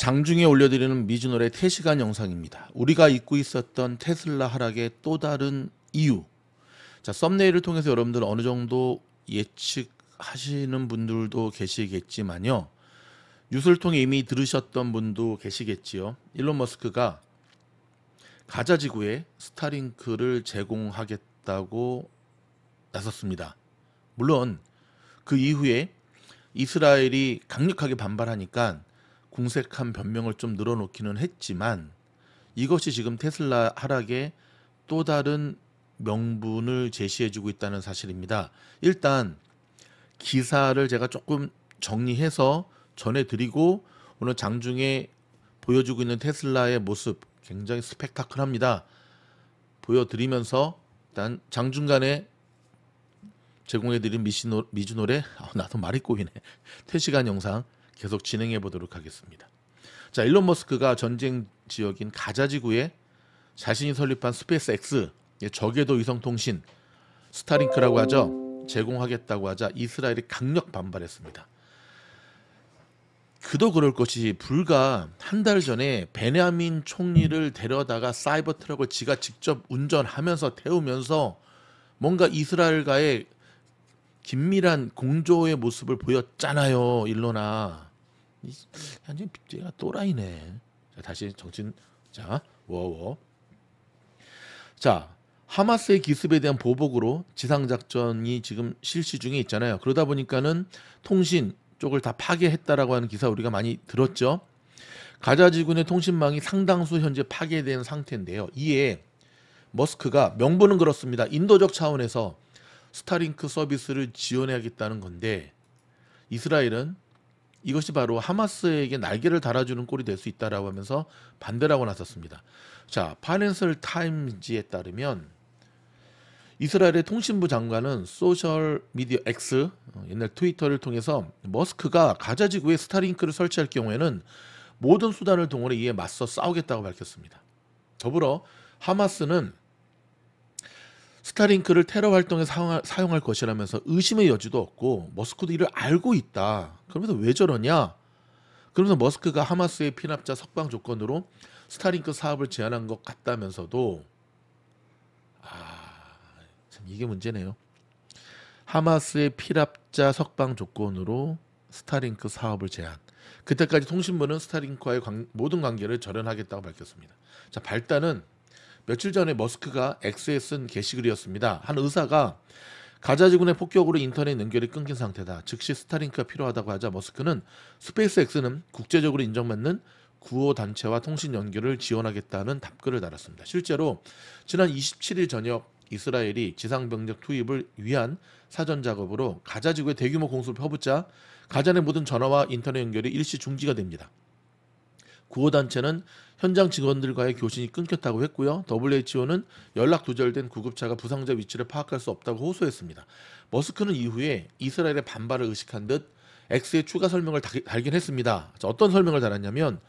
장중에 올려드리는 미주노래 3시간 영상입니다. 우리가 잊고 있었던 테슬라 하락의 또 다른 이유. 자, 썸네일을 통해서 여러분들 어느 정도 예측하시는 분들도 계시겠지만요. 뉴스를 통해 이미 들으셨던 분도 계시겠지요. 일론 머스크가 가자 지구에 스타링크를 제공하겠다고 나섰습니다. 물론 그 이후에 이스라엘이 강력하게 반발하니까 궁색한 변명을 좀 늘어놓기는 했지만 이것이 지금 테슬라 하락의 또 다른 명분을 제시해주고 있다는 사실입니다. 일단 기사를 제가 조금 정리해서 전해드리고 오늘 장중에 보여주고 있는 테슬라의 모습 굉장히 스펙타클합니다. 보여드리면서 일단 장중간에 제공해드린 미주노래 나도 말이 꼬이네. 3시간 영상 계속 진행해 보도록 하겠습니다. 자, 일론 머스크가 전쟁 지역인 가자 지구에 자신이 설립한 스페이스 X 저궤도 위성 통신 스타링크라고 하죠. 제공하겠다고 하자 이스라엘이 강력 반발했습니다. 그도 그럴 것이 불과 한 달 전에 베냐민 총리를 데려다가 사이버 트럭을 지가 직접 운전하면서 태우면서 뭔가 이스라엘과의 긴밀한 공조의 모습을 보였잖아요. 일론아. 현재 빅제가 또라이네. 자, 다시 정신. 자, 워워. 자, 하마스의 기습에 대한 보복으로 지상작전이 지금 실시 중에 있잖아요. 그러다 보니까는 통신 쪽을 다 파괴했다라고 하는 기사 우리가 많이 들었죠. 가자 지구의 통신망이 상당수 현재 파괴된 상태인데요. 이에 머스크가 명분은 그렇습니다. 인도적 차원에서 스타링크 서비스를 지원해야겠다는 건데 이스라엘은 이것이 바로 하마스에게 날개를 달아주는 꼴이 될 수 있다라고 하면서 반대라고 나섰습니다. 자, 파이낸셜 타임즈에 따르면 이스라엘의 통신부 장관은 소셜 미디어 X, 옛날 트위터를 통해서 머스크가 가자 지구에 스타링크를 설치할 경우에는 모든 수단을 동원해 이에 맞서 싸우겠다고 밝혔습니다. 더불어 하마스는 스타링크를 테러 활동에 사용할 것이라면서 의심의 여지도 없고 머스크도 이를 알고 있다. 그러면서 왜 저러냐? 그러면서 머스크가 하마스의 피납자 석방 조건으로 스타링크 사업을 제안한 것 같다면서도 참 이게 문제네요. 하마스의 피납자 석방 조건으로 스타링크 사업을 제안. 그때까지 통신부는 스타링크와의 모든 관계를 절연하겠다고 밝혔습니다. 자, 발단은 며칠 전에 머스크가 X에 쓴 게시글이었습니다. 한 의사가 가자 지구 내 폭격으로 인터넷 연결이 끊긴 상태다. 즉시 스타링크가 필요하다고 하자 머스크는 스페이스 X는 국제적으로 인정받는 구호 단체와 통신 연결을 지원하겠다는 답글을 달았습니다. 실제로 지난 27일 저녁 이스라엘이 지상병력 투입을 위한 사전 작업으로 가자 지구에 대규모 공습을 퍼붓자 가자 내 모든 전화와 인터넷 연결이 일시 중지가 됩니다. 구호단체는 현장 직원들과의 교신이 끊겼다고 했고요. WHO는 연락 두절된 구급차가 부상자 위치를 파악할 수 없다고 호소했습니다. 머스크는 이후에 이스라엘의 반발을 의식한 듯 X의 추가 설명을 달긴 했습니다. 자, 어떤 설명을 달았냐면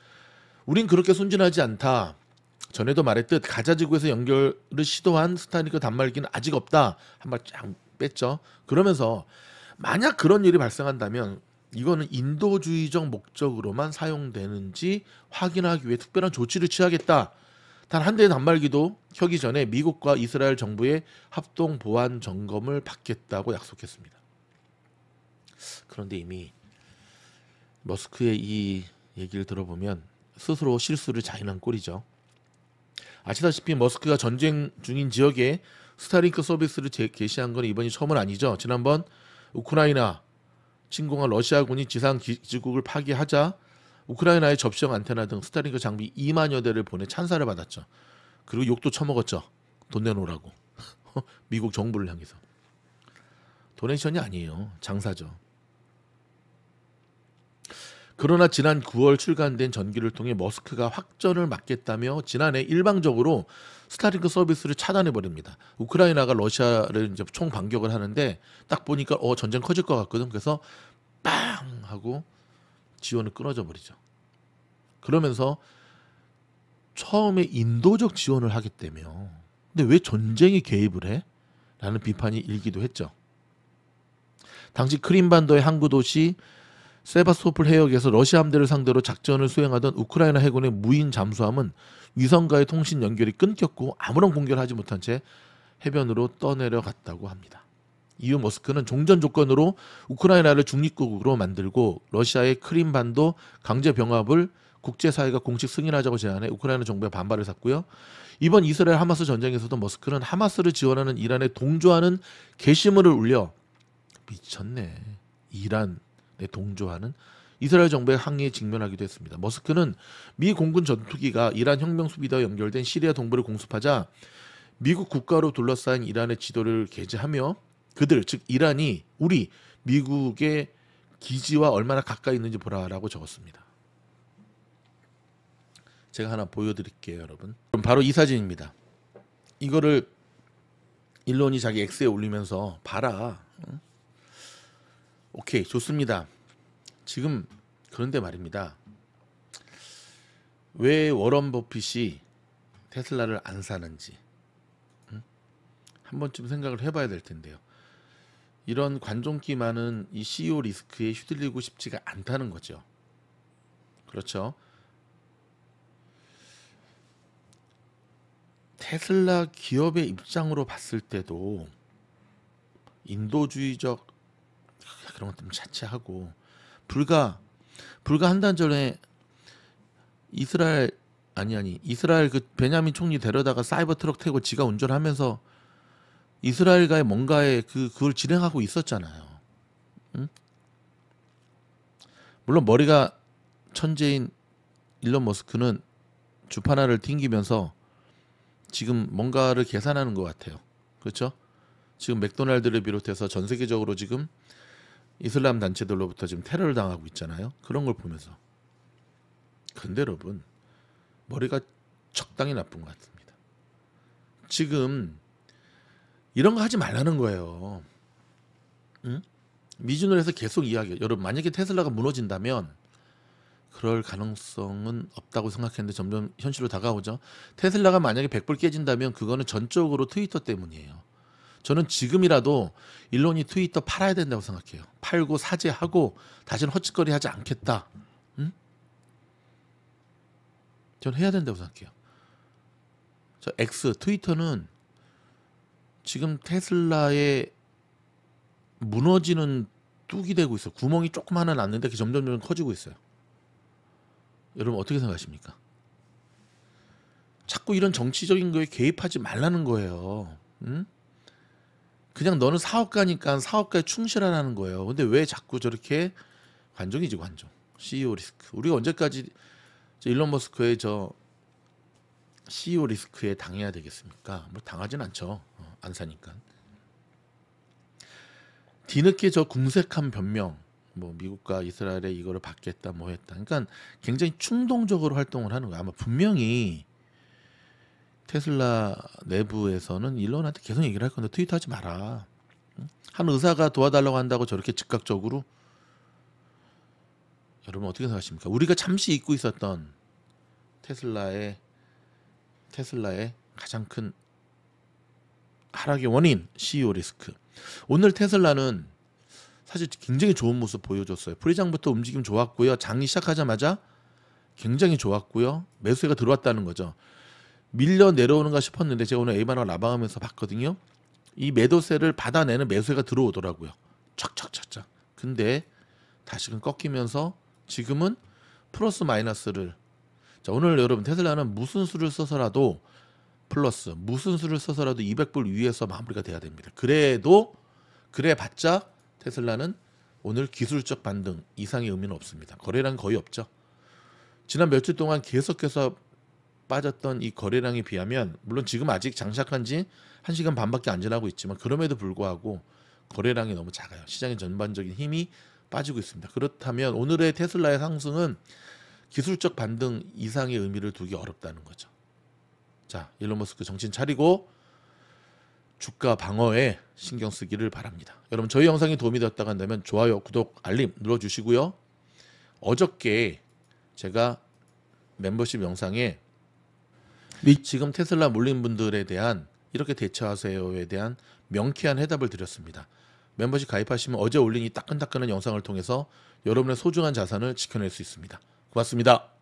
우린 그렇게 순진하지 않다. 전에도 말했듯 가자 지구에서 연결을 시도한 스타링크 단말기는 아직 없다. 한 발 쫙 뺐죠. 그러면서 만약 그런 일이 발생한다면 이거는 인도주의적 목적으로만 사용되는지 확인하기 위해 특별한 조치를 취하겠다. 단 한 대의 단말기도 켜기 전에 미국과 이스라엘 정부의 합동 보안 점검을 받겠다고 약속했습니다. 그런데 이미 머스크의 이 얘기를 들어보면 스스로 실수를 자인한 꼴이죠. 아시다시피 머스크가 전쟁 중인 지역에 스타링크 서비스를 개시한 건 이번이 처음은 아니죠. 지난번 우크라이나 침공한 러시아군이 지상 기지국을 파괴하자 우크라이나의 접시형 안테나 등 스타링크 장비 2만여 대를 보내 찬사를 받았죠. 그리고 욕도 처먹었죠. 돈 내놓으라고. 미국 정부를 향해서. 도네이션이 아니에요. 장사죠. 그러나 지난 9월 출간된 전기를 통해 머스크가 확전을 막겠다며 지난해 일방적으로 스타링크 서비스를 차단해버립니다. 우크라이나가 러시아를 이제 총 반격을 하는데 딱 보니까 전쟁 커질 것 같거든. 그래서 빵 하고 지원을 끊어져 버리죠. 그러면서 처음에 인도적 지원을 하겠다며. 근데 왜 전쟁에 개입을 해? 라는 비판이 일기도 했죠. 당시 크림반도의 항구 도시 세바스토폴 해역에서 러시아 함대를 상대로 작전을 수행하던 우크라이나 해군의 무인 잠수함은 위성과의 통신 연결이 끊겼고 아무런 공격을 하지 못한 채 해변으로 떠내려갔다고 합니다. 이후 머스크는 종전 조건으로 우크라이나를 중립국으로 만들고 러시아의 크림반도 강제 병합을 국제사회가 공식 승인하자고 제안해 우크라이나 정부의 반발을 샀고요. 이번 이스라엘 하마스 전쟁에서도 머스크는 하마스를 지원하는 이란에 동조하는 게시물을 올려 미쳤네. 이란에 동조하는 이스라엘 정부의 항의에 직면하기도 했습니다. 머스크는 미 공군 전투기가 이란 혁명 수비대와 연결된 시리아 동부를 공습하자 미국 국가로 둘러싸인 이란의 지도를 게재하며 그들 즉 이란이 우리 미국의 기지와 얼마나 가까이 있는지 보라라고 적었습니다. 제가 하나 보여드릴게요, 여러분. 그럼 바로 이 사진입니다. 이거를 일론이 자기 X에 올리면서 봐라. 응? 오케이, 좋습니다. 지금 그런데 말입니다. 왜 워런 버핏이 테슬라를 안 사는지 한 번쯤 생각을 해봐야 될 텐데요. 이런 관종기 많은 이 CEO 리스크에 휘둘리고 싶지가 않다는 거죠. 그렇죠. 테슬라 기업의 입장으로 봤을 때도 인도주의적 그런 것들 자체하고 불과 한 달 전에 이스라엘 그 베냐민 총리 데려다가 사이버 트럭 태고 지가 운전하면서 이스라엘과의 뭔가에 그걸 진행하고 있었잖아요. 응? 물론 머리가 천재인 일론 머스크는 주파나를 튕기면서 지금 뭔가를 계산하는 것 같아요. 그렇죠? 지금 맥도날드를 비롯해서 전 세계적으로 지금 이슬람 단체들로부터 지금 테러를 당하고 있잖아요. 그런 걸 보면서. 근데 여러분 머리가 적당히 나쁜 것 같습니다. 지금 이런 거 하지 말라는 거예요. 응? 미주노에서 계속 이야기해요. 여러분 만약에 테슬라가 무너진다면 그럴 가능성은 없다고 생각했는데 점점 현실로 다가오죠. 테슬라가 만약에 100불 깨진다면 그거는 전적으로 트위터 때문이에요. 저는 지금이라도 일론이 트위터 팔아야 된다고 생각해요. 팔고 사죄하고 다시는 헛짓거리 하지 않겠다. 응? 저는 해야 된다고 생각해요. 저 X 트위터는 지금 테슬라의 무너지는 뚝이 되고 있어요. 구멍이 조금 하나 났는데 그게 점점 커지고 있어요. 여러분 어떻게 생각하십니까? 자꾸 이런 정치적인 거에 개입하지 말라는 거예요. 응? 그냥 너는 사업가니까 사업가에 충실하라는 거예요. 근데 왜 자꾸 저렇게 관종이지 관종. CEO 리스크. 우리가 언제까지 일론 머스크의 저 CEO 리스크에 당해야 되겠습니까? 뭐 당하진 않죠. 안 사니까. 뒤늦게 저 궁색한 변명. 뭐 미국과 이스라엘에 이거를 받겠다 뭐 했다. 그러니까 굉장히 충동적으로 활동을 하는 거야. 아마 분명히 테슬라 내부에서는 일론한테 계속 얘기를 할 건데 트위터 하지 마라. 한 의사가 도와달라고 한다고 저렇게 즉각적으로 여러분 어떻게 생각하십니까? 우리가 잠시 잊고 있었던 테슬라의 가장 큰 하락의 원인 CEO 리스크. 오늘 테슬라는 사실 굉장히 좋은 모습 보여줬어요. 프리장부터 움직임 좋았고요. 장이 시작하자마자 굉장히 좋았고요. 매수세가 들어왔다는 거죠. 밀려 내려오는가 싶었는데 제가 오늘 에이바나 라방하면서 봤거든요. 이 매도세를 받아내는 매수세가 들어오더라고요. 촥촥촥촥. 근데 다시금 꺾이면서 지금은 플러스 마이너스를 자 오늘 여러분 테슬라는 무슨 수를 써서라도 플러스 무슨 수를 써서라도 200불 위에서 마무리가 돼야 됩니다. 그래봤자 테슬라는 오늘 기술적 반등 이상의 의미는 없습니다. 거래량 거의 없죠. 지난 며칠 동안 계속해서 빠졌던 이 거래량에 비하면 물론 지금 아직 장시작한 지 1시간 반밖에 안 지나고 있지만 그럼에도 불구하고 거래량이 너무 작아요. 시장의 전반적인 힘이 빠지고 있습니다. 그렇다면 오늘의 테슬라의 상승은 기술적 반등 이상의 의미를 두기 어렵다는 거죠. 자, 일론 머스크 정신 차리고 주가 방어에 신경 쓰기를 바랍니다. 여러분 저희 영상이 도움이 되었다고 한다면 좋아요, 구독, 알림 눌러주시고요. 어저께 제가 멤버십 영상에 지금 테슬라 몰린 분들에 대한 이렇게 대처하세요에 대한 명쾌한 해답을 드렸습니다. 멤버십 가입하시면 어제 올린 이 따끈따끈한 영상을 통해서 여러분의 소중한 자산을 지켜낼 수 있습니다. 고맙습니다.